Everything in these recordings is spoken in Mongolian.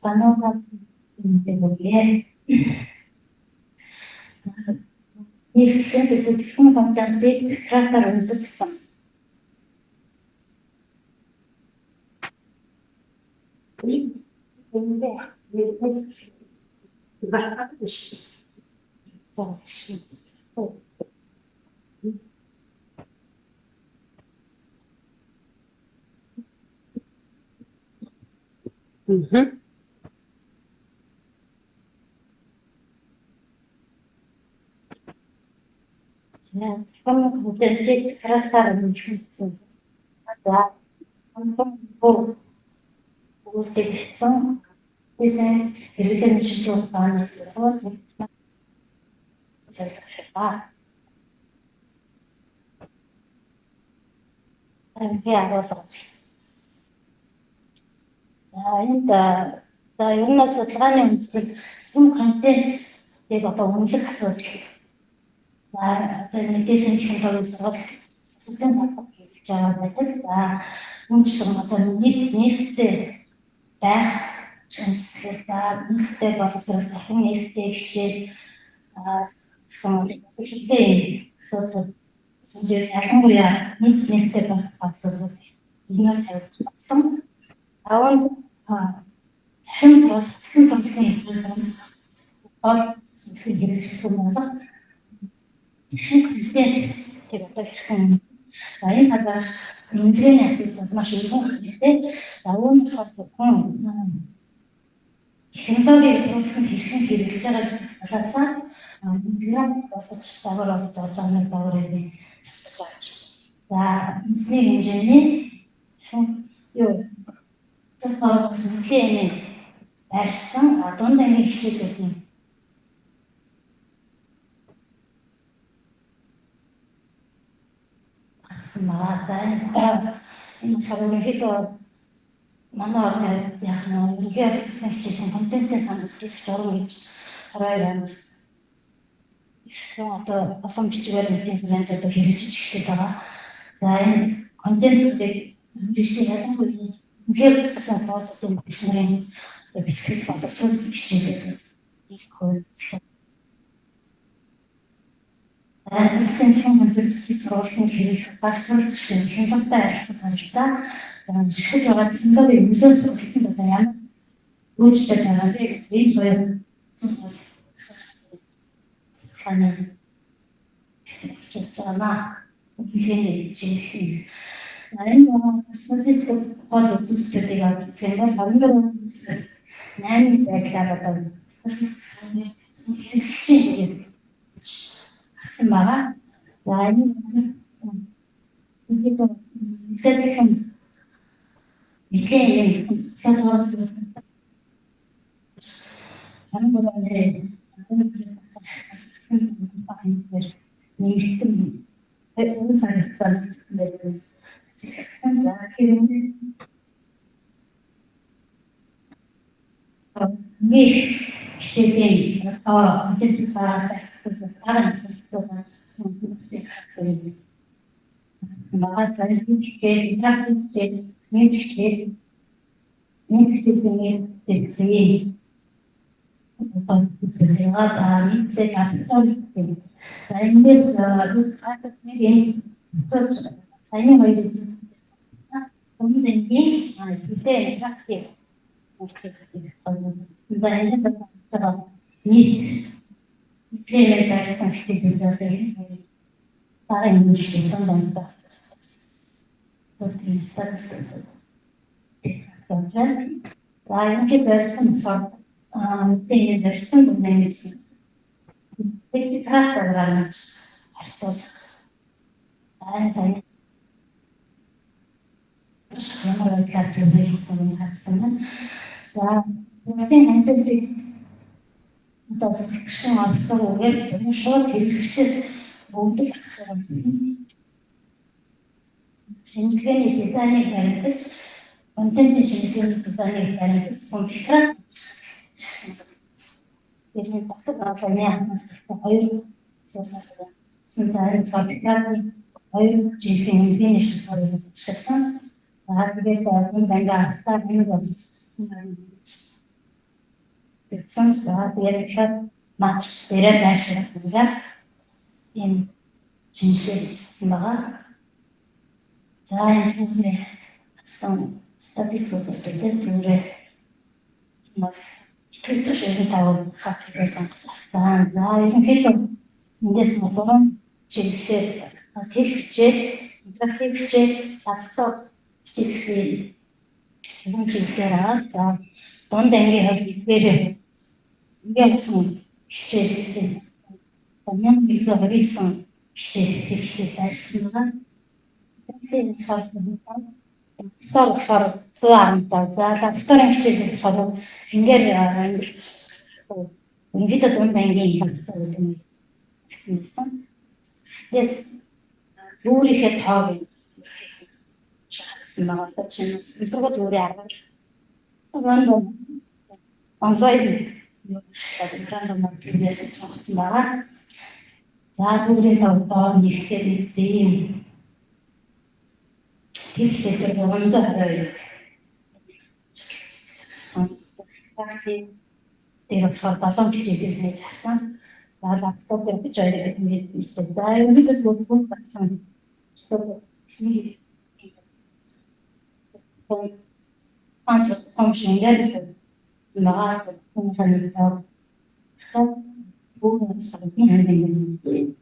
санаагаар мэдээлээ. Нийтлэн сэтгэл контентыг хатаар үзсэн. Контентыг хатаар үзсэн. За, өөртөө гэсэн хэрэглэн шийдвэр гаргаж байгаа. Энд ер нь судалгааны үндсийг юм контентыг одоо үнэлэх асуудал. Одоо мэдээллийн технологийн сургалт сүлжээ салбар хийж байгаа байдаг. За үүнчлэн одоо нийтдээ байх үндэслэл за нийтдээ боловсрол захин нийтдээ хичээл гэсэн хэлтэй асуудал ялангуяа нийтдээ байх асуудал энийг тавьсан. Аван захин сургалтын сонголтын хэрэгсэл бол хэрэглэх юм бол контент тэр одоо хэрхэн энэ хадгалах үнэлгээний асуудал маш их хэрэгтэй. Аван болохоор зөвхөн технологийн сургалтын хэрхэн хэрэглэж байгааг талаасаа интеграц болгож дагавар болж байгаа нэг дагаврыг зөвшөөрж авч. За эзний хэмжээний юу төлөвлөмж байрсан дунд ангийн хичээлүүдийн энэ ерөнхийдөө манай орны яг нэг хичээлийн контентын саналж орно гэж хараад байна. Одоо олон бичгээр мэдээ брэнд одоо хэрэгжиж эхэлж байгаа. За энэ контентуудыг бичиж ялангуяа географийн спортын бичнэрийн бэлтгэл боловсрол хичээлүүд их хөлтлөө. Зөвхөн контентын сургалтын хэрэглэх багсрал технологитой харилцах хэмжээ шигэж байгаа технологийн нөлөөс сургалтын одоо ямар өөрчлөлт байгаа вэ гэдэг энэ хоёр ханаа хэвчээжээ. Үнэхээр жишээ. Энэ статистик гол үзүүлэлтүүдийг авчихсан бол 8 байдлаар одоо хэрэгжиж асан байгаа. За энэ мэдээлэл шууд хэрэглэшээс бүгд шинжилгээний дизайныг баримтаж, контентын шинжилгээний дизайныг баримтаж, компьютер тэгээд бас графикны хоёр компьютерийн хоёр жилийн үнэний шинжилгээ хийсэн. За тэгээд энэ дангаа ахтаа энэ бас гэсэн. За тэгээд дахиад матрикс дээрээ байршуулдаг ийм шинжилгээ хийсэн байгаа. За энэ түүний гэсэн статистикууд дэс түүрээ маш итгэж тавь хатгаас сонгосон. За ерөнхийдөө эндээс болон чиглэлээр тех хичээл, интерактив хичээл, лаптоп хичээл гэсэн юм чиглэлээр аа. За дунд ангийн хувьд эдгээр ингээд хичээл 1929 хичээл хэлсэн байсан байгаа. Тэгээд болохоор 115. За лабораторийн хичээл болохоор ингээд ангилж ингээд дунд ангийн хэлсэн юм гэсэн. Тэс өөрийнхөө тоог шахсан байгаа чинь зөвхөн өөрийн аргаж рандом онлайн рандом материалс сонгосон байгаа. За түүний доор нэгтгэхэд ийм хэлцээр 320 практик дээр болохоор 7 хичээл хийж авсан. За лаптоп дээр бич хоёрыг мэдээ. За ерөнхийдөө зөвхөн багсан. Ансаа функшн гэдэг зэмага функшн бүгд сарбин хэмжээний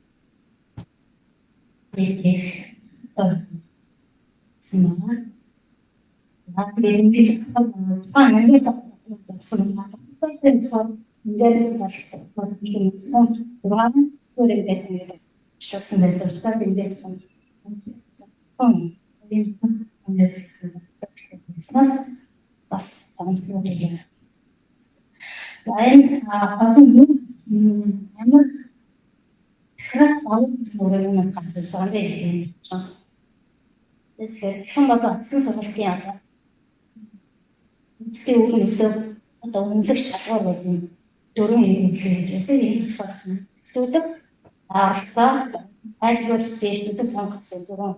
дээх зэмага тэгээд ингэж ингээд засан ингээд бас юм грант стори гэдэг шосэн байсан учраас ингээд сон бас самсдаг юм. За энэ хатан ямар хэрэг олон зүйлээс гарч ирж байгаа юм бэ? Тэгэхээр хэн бол атсан сургалтын одоо үнэтэй өөрөөсөө одоо үнэлэх шалгуур гэдэг дөрвөн юм хэлээ. Тэгэхээр энэ болохоор төлөв аралцаа ажлууд дэжтэй сонгосон дөрвөн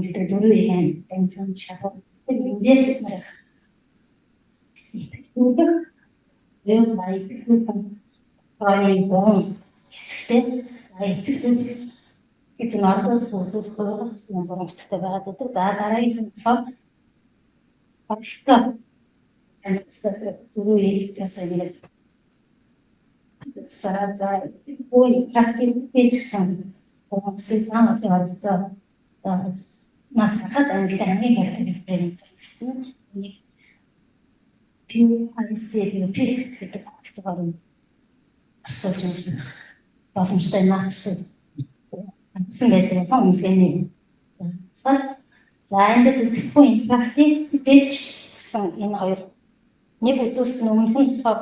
хэлбэр дөрвөн юм тэнцэн шалгуур. Эндээс мэрэх төлөв яг баярлалаа парийн бон хэсэгтэй баярлал гэдэг нь олоос бүрдүүлэх гэсэн боломжтой байгаа гэдэг. За дараагийн болохоор багштай дөрөв хэлтээс ингээд за бой практик хийсэн боломжтой заасан нас хахад англи хэлбэрээр гэсэн нэг PIC гэдэг хэсгээр орчуулж байгаа боломжтой наац гэсэн гэдэг юм үнэний. За эндээс тэгэхгүй интерактив гэж гэсэн энэ хоёр нэг үзүүлэлт нь өмнөх нь болохоор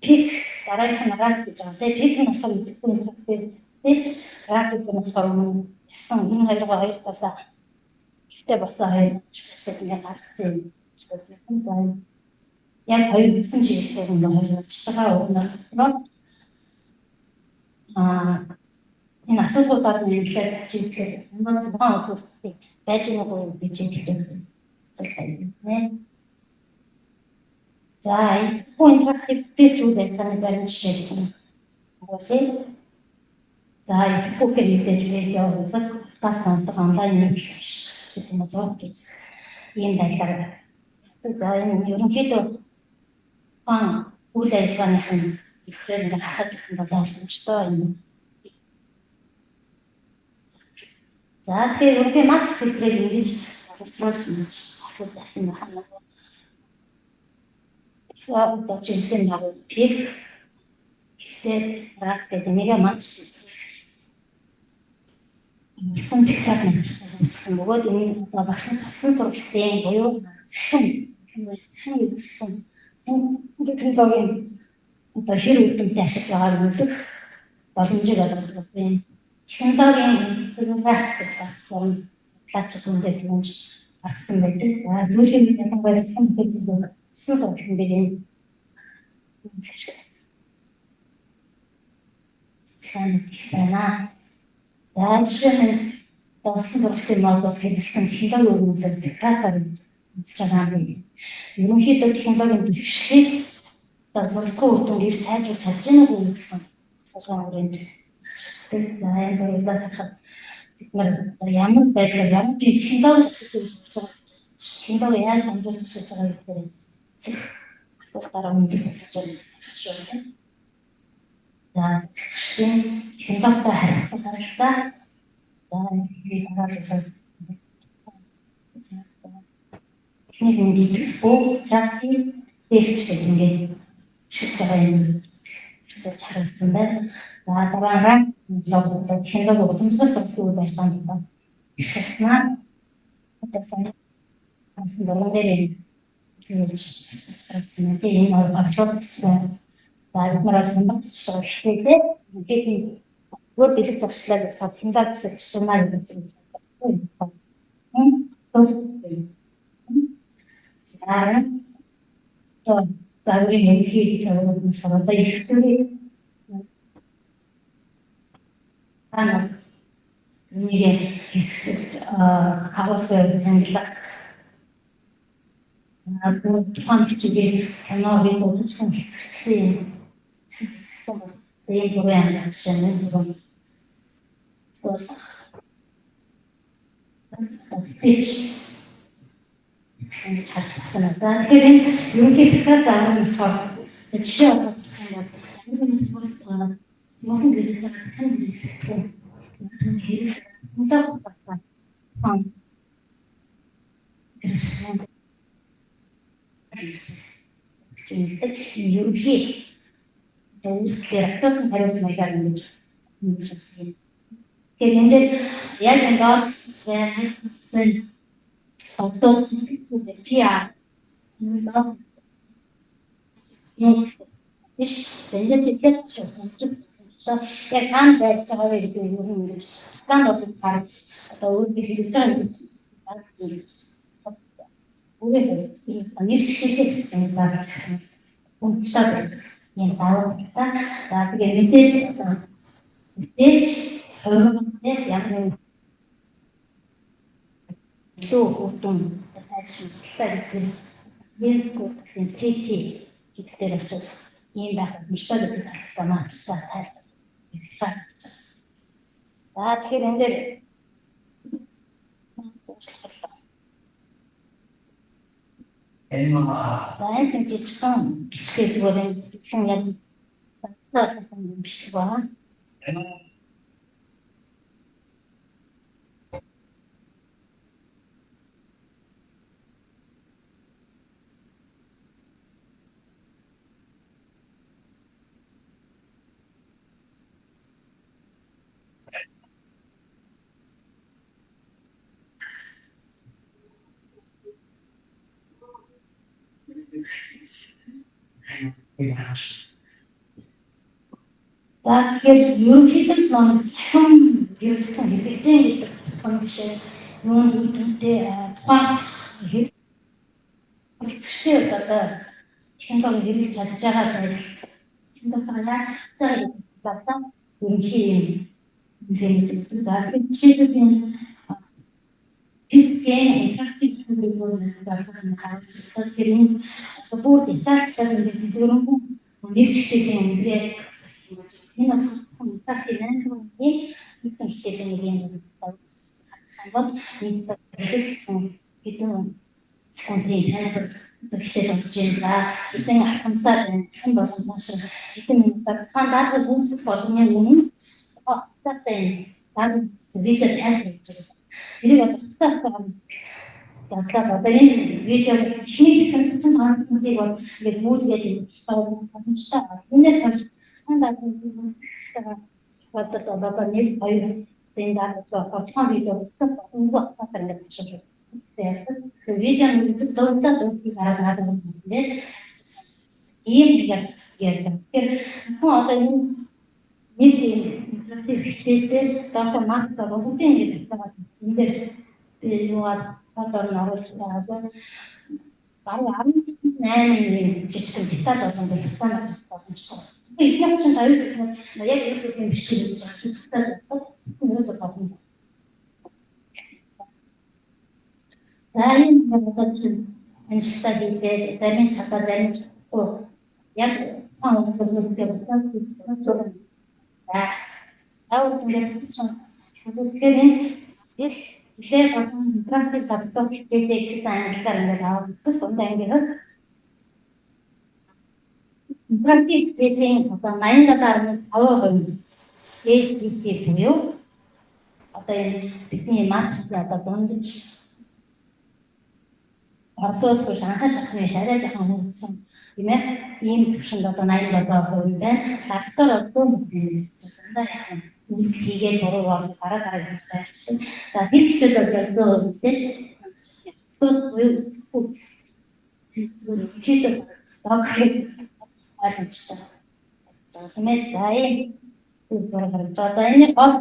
пик дараагийн рак гэж байгаа. Тэгээд пик нь болохоор идэхгүй интерактив гэж рак гэдэг нь болохоор өмнө ясан энэ хоёр талаа ихтэй болсон хоёр хэсэг ингээ гаргацсан юм. За яг хоёр гэсэн чиглэлээр ингээ хоёр уучтайгаа өгнө. Энэ асуудлуудаар нэлээд чиглэлээр энэ зөвхөн үзүүлэлтийг байж байгаагүй гэж хэлдэг. За энэ интерактив фичүүд ажиллагааны зарим жишээ юм. За энэ бүхэн мэдээж видео үзэх, подкаст сонсох, онлайн юм биш гэдэг нь зөв гэж ийм байдлаар. За энэ ерөнхийдөө үйл ажиллагааных нь ихээр ингээ хахад бол ойлгомжтой юм. За тэгэхээр өөрөөр матрикс хэлбэрээр ингэж боловсруулж ингэж асуулт байсан байна. Одоо жинхэнэ нэг пик ихтэй рак гэдэг нэг матрикс. Сэн пикад нэгсэн бөгөөд энэ багш тассан сургалтын буюу хэн юусэн технологийн одоо хэр үүдэмтэй ашиглаж байгааг үзэх боломжийг олгодог юм. Технологийн хэрэгцээг бас плач гэдэг юм гаргасан байдаг. За сүүлийн ялангуяа хэн фэсбүүк сүүлхэн дээр байна. За жишээ нь болсон сургалтын модуль хэрэглэсэн технологи өгүүлэлт кратер ерөнхийдөө технологийн дэвшлийг суралцсан үр дүнгээр сайжруулж чадж байгааг үү гэсэн асуулгын хүрээнд за энэ зөвлөлөөс хахад бид нар ямар байдлаар ямар технологи яаж хамжуулж хийж байгаа гэхээр асуултаараа мэдэх болж байна. За технологитой харилцах харилцаа за энэ харилцаа техникийн дэвшил практик тестч гэдэг ингээд хийж байгаа юм хэвчээж харуулсан байна. За дараагаар технологи уламжлалт сургалтын үйл ажиллагаанд ихэлснээр одоо сайн дөрвөн дээр хийж харуулсан. Тэгээ энэ орлогч за бид нараас самбарч байгаа хэвчээтэй ингээд бүр дэлгэц туршлага технологи сурчмаар гэсэн юм. За энэ ерөнхий одоо их төрлийн нэг хэсэгт хавуулсан хандлага тухайн чигээр кино бид үзсэн хэсэгсэн юм. Тэгээд бүрэн хангалттай нэг бүрэн ингэж харж байна. Тэгэхээр энэ ерөнхий тэгэхээр заавал болохоор жишээ олох юм бол энэ смолын гэдэг нь хэн хэлсэн хэрэг мусаа батсан. Ерөнхий үйлчлэлээр автосын хариулт маягаар ингэж байна. Тэгэхээр энэ дээр яг ингээд автосын PR биш тэгээд яг хаан байж байгаа вэ гэдэг нь юм гэж хаан болож гарч одоо өөр хэлж байгаа юм шиг үүрэг нэг шишээ энэ багт үнцтэй юм даваа за тэгээд мэдээж хувийн яг нэг үтэн ажилладаг гэсэн нэг сити гэдгээр очиж ийм байхад мишэл гэдэг санаа тайлбарлаж байна. За тэгэхээр энэ дээр энэ жижигхэн бичгээ зүгээр гэсэн яг батлаад бичлэг байна. За тэгэхээр ерөнхийдөө нэг цахим хэрэгсэн хэрэгжээ гэдэг том бишээ юунд үүртэнтэй тухайн хэрэгцэгчтэй одоо технологи хэрэглэж чадж байгаа байдал технологи яаж хасж байгаа гэдэг талаар ерөнхий юм хэлдэг. За тэгэхээр жишээлбэл энэ физикийн практик зүйлүүд байна харуулж байгаа. Тэгэхээр энэ бүр детальчаар ингээд зөвхөн нэг жишээний үнэлгээ энэ асуултын практикийн нэгэн хичээлийн нэг юм байна. Нийт хэлсэн хэдэн секундын тайлбар хичээл болж байна. Эдгээр алхамтай хэн болон цааш хэдэн минутаар тухайн даалгавар гүйцэх болгоны өмнө цаатай даалгавар видео тайлбарлаж байгаа. Тэрийг одоо задлаа одоо энэ видео хийх гэсэн тооцоолтыг бол ингээд мүүлгээд боломжтой байна. Энэс хойш одоо нэг хоёр sen даалгавар тухайн видео үзсэн өнгө хатаар ингээд бичиж байна. Тэгэхээр видео үзэх дуусах дараа үзлээ. Ийм яг тэгэхээр хүн одоо энэ нэг интерактив хичээлээр дата макта бүгдийн ингэж асуугаад энэ дээр юугаар одоо оруулсан байгаа. Баруун 18 жижиг деталь болон деталь боломжтой. Их юм чинь тавьж яг YouTube-ийн бичлэг хийж байгаа. За энэ бодож амжилттай хийгээд зарим чадвар зарим чадахгүй яг хаан үйлчлүүлэлтээ бодож за тавд ингээд тэгэхээр энэ их ихээ болон практик завсаг хийдэг их англиар ингээд авах гэсэн дундаа ингээд практик хийх одоо 87.5% SCT буюу одоо энэ бидний матч одоо дундаж орсоосгүй шанхай шахны шарай жахан хөнгөсөн тийм ээ ийм төвшөнд одоо 87% байна. Доктор одоо дандаа яхан нэг хийгээд буруу бол дараа хийчихсэн. За бид хичээл бол 100% гэж буюу хийдэг докторид ойлгомжтой. За тийм ээ за одоо энэ гол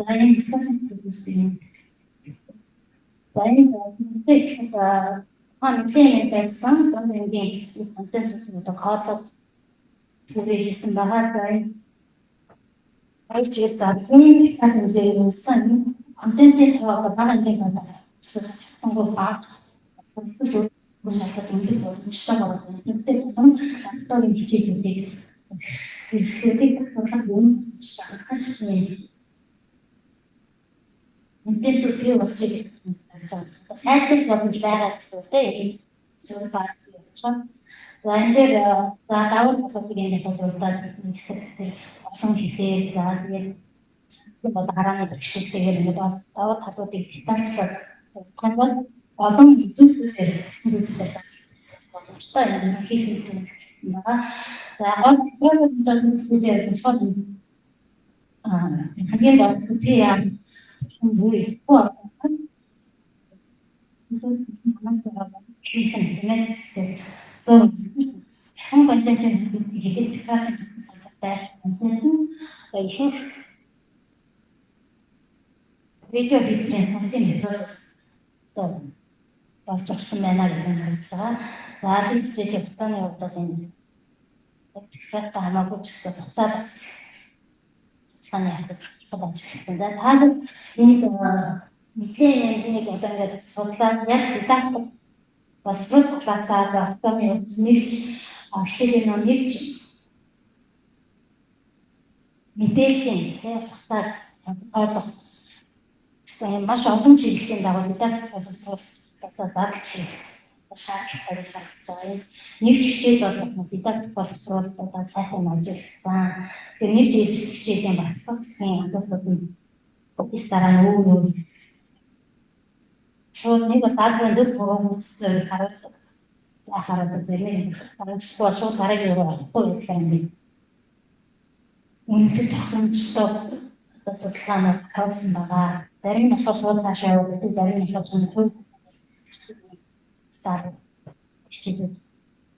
энэ статистикийн за энэ статистик хамтын байсан гонгийн контент одоо кодлог хийсэн байгаа. За энэ хоёр чигээр задлан хэмжээсэн контентын тоог багангийн одоо цэцэнгүү баг зөвхөн надад үнэлэх боломжтой байгаа. Тэгвэл автогийн хичээлүүдийг хэлсэдэг судлах юм шахахшны контент руу болж байгаа. Сайжруулах боломж байгаа гэсэн тийм зүйл бац явуулсан. За энэ дээр за давуу талуудыг энэ бодуулаад хэсэгт олон хийхээр за тэгээд бол харааны бэрхшээлтэйгээр ингээд давуу талуудыг детальчлаад бодох бол олон зүйлсээр зүйлсээр боломжтой юм хийх юм байна. За гол зүйлсээр болохоор хамгийн гол зүйл яа үгүй бас хэн контент хийгээд ихэнх видео хийх сонсын метод болж орсон байна гэж харж байгаа. За бид хичээлийн хугацааны хувьд бол энэ ихтэй хамаагүй ч гэсэн хугацаа бас судалгааны хязгаар ажилласан. За таалал энд нэг одоо ингээд судлаад яг дидактик боловсрол классаар автомны нэгж хичээлийн нэгж мэдээллийн хатаар ойлгох гэсэн маш олон чиглэлийн дагуу дидактик боловсруулалтаас зардалж шаардлагатай гэж харагдаж байгаа. Нэгж хичээл бол дидактик боловсруулалтаа сайхан ажилласан. Тэгэхээр нэгж хичээлийн батлах гэсэн асуудлууд бүгд дараа нь өөр шууд нэг даалгаврын зөв програм үзсэн харуулдаг. Яхаар зэрэг харуулж шууд дараагийн руу орохгүй гэхээр юм. Үнэхээр тохиромжтой одоо судалгаанууд тавьсан байгаа. Зарим нь болохоор шууд цаашаа явуулдаг, зарим нь болохоор хувь сар хичээлүүд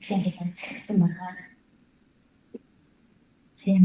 ихэнх ажилласан байгаа. Тийм.